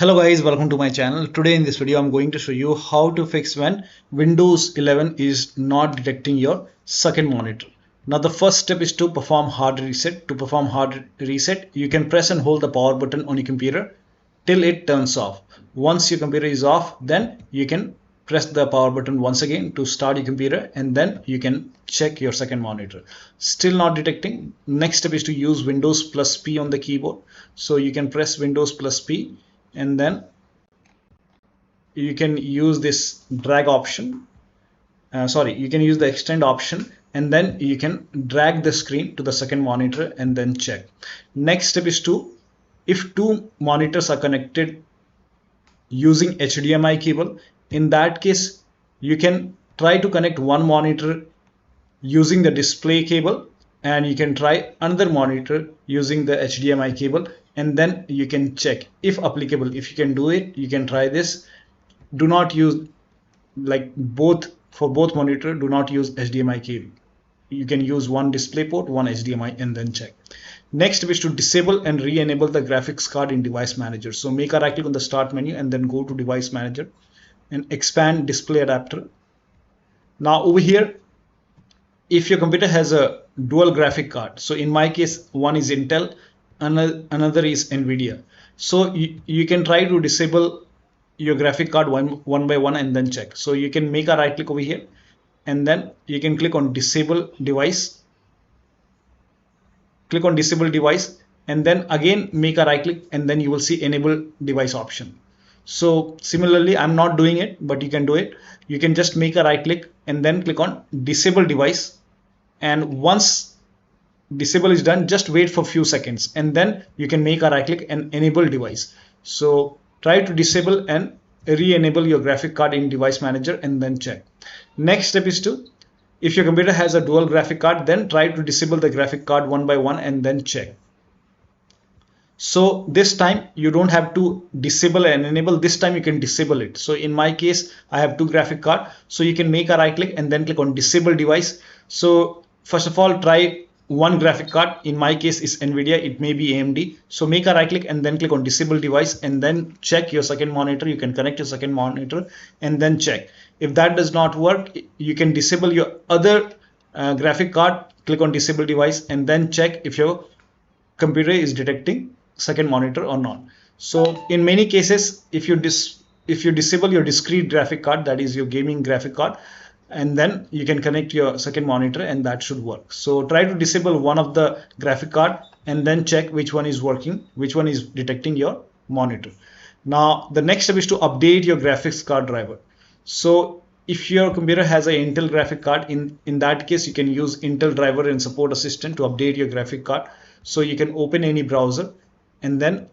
Hello guys, welcome to my channel. Today in this video I'm going to show you how to fix when Windows 11 is not detecting your second monitor. Now the first step is to perform hard reset. To perform hard reset, you can press and hold the power button on your computer till it turns off. Once your computer is off, then you can press the power button once again to start your computer, and then you can check your second monitor. Still not detecting. Next step is to use Windows plus P on the keyboard. So you can press Windows plus P, and then you can use this drag option. You can use the extend option, and then you can drag the screen to the second monitor and then check. Next step is to, if two monitors are connected using HDMI cable, in that case you can try to connect one monitor using the display cable, and you can try another monitor using the HDMI cable, and then you can check if applicable. If you can do it, you can try this. Do not use for both monitor, do not use HDMI cable. You can use one display port, one HDMI, and then check. Next is to disable and re-enable the graphics card in device manager. So make a right click on the start menu and then go to device manager and expand display adapter. Now over here, if your computer has a dual graphic card, so in my case one is Intel, another is NVIDIA, so you can try to disable your graphic card one by one and then check. So you can make a right click over here, and then you can click on disable device, and then again make a right click, and then you will see enable device option. So similarly, I'm not doing it, but you can do it. You can just make a right click and then click on disable device, and once disable is done, just wait for a few seconds, and then you can make a right click and enable device. So try to disable and re-enable your graphic card in device manager and then check. Next step is to, if your computer has a dual graphic card, then try to disable the graphic card one by one and then check. So this time you don't have to disable and enable, this time you can disable it. So in my case, I have two graphic card, so you can make a right click and then click on disable device. So first of all, try one graphic card. In my case is NVIDIA, it may be AMD. So make a right click and then click on disable device, and then check your second monitor. You can connect your second monitor and then check. If that does not work, you can disable your other graphic card, click on disable device, and then check if your computer is detecting second monitor or not. So in many cases, if you disable your discrete graphic card, that is your gaming graphic card, and then you can connect your second monitor, and that should work. So try to disable one of the graphic card and then check which one is working, which one is detecting your monitor. Now the next step is to update your graphics card driver. So if your computer has an Intel graphic card, in that case you can use Intel driver and support assistant to update your graphic card. So you can open any browser, and then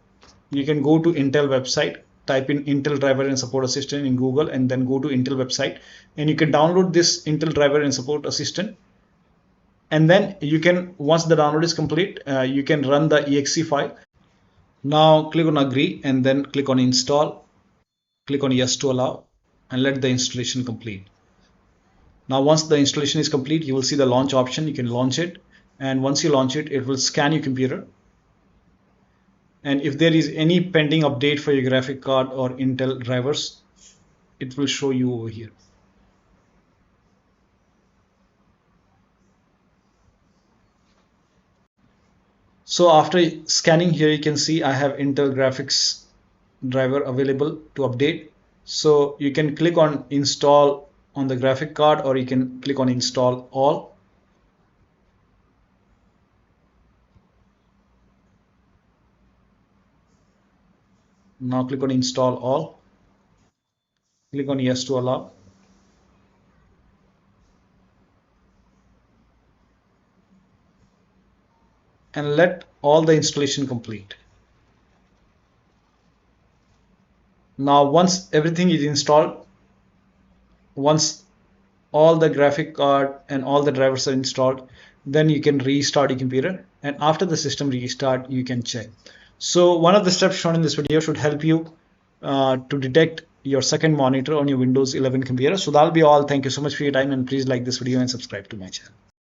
you can go to Intel website, type in Intel driver and support assistant in Google, and then go to Intel website, and you can download this Intel driver and support assistant. And then you can, once the download is complete, you can run the exe file. Now click on agree and then click on install, click on yes to allow, and let the installation complete. Now once the installation is complete, you will see the launch option. You can launch it, and once you launch it, it will scan your computer. And if there is any pending update for your graphic card or Intel drivers, it will show you over here. So after scanning here, you can see I have Intel graphics driver available to update. So you can click on install on the graphic card, or you can click on install all. Now click on install all, click on yes to allow, and let all the installation complete. Now once everything is installed, once all the graphic card and all the drivers are installed, then you can restart your computer, and after the system restart, you can check. So one of the steps shown in this video should help you to detect your second monitor on your Windows 11 computer. So that'll be all. Thank you so much for your time, and please like this video and subscribe to my channel.